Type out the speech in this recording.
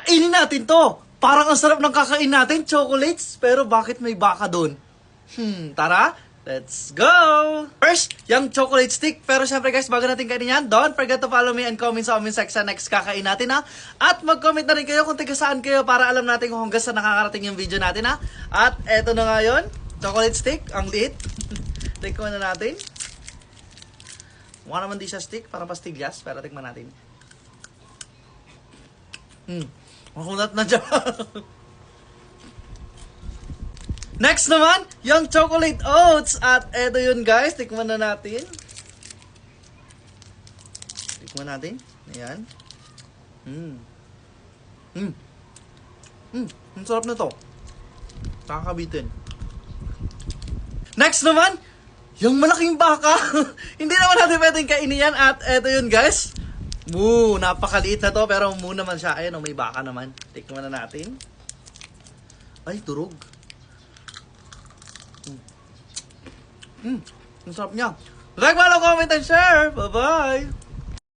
Kainin natin to. Parang ang sarap ng kakain natin, chocolates. Pero bakit may baka doon? Tara, let's go! First, yung chocolate stick. Pero syempre guys, bago natin kainin yan, don't forget to follow me and comment sa comment section next kakain natin ha. At mag-comment na rin kayo kung taga saan kayo para alam natin kung hanggang saan nakakarating yung video natin ha. At eto na nga yun, chocolate stick, ang liit. Tikman na natin. Mukha naman di siya stick, parang pastillas, pero tikman natin. Makunat na dyan. Next naman, yung chocolate oats. At eto yun guys, tikman na natin. Tikman natin. Ayan. Ang sarap na to. Nakakabitin. Next naman, yung malaking baka. Hindi naman natin pwedeng kainin yan. At eto yun guys. Napakaliit na to. Pero naman siya. Ayan, may baka naman. Tikman na natin. Ay, turog. Ang sarap niya. Like, follow, comment, and share. Bye-bye.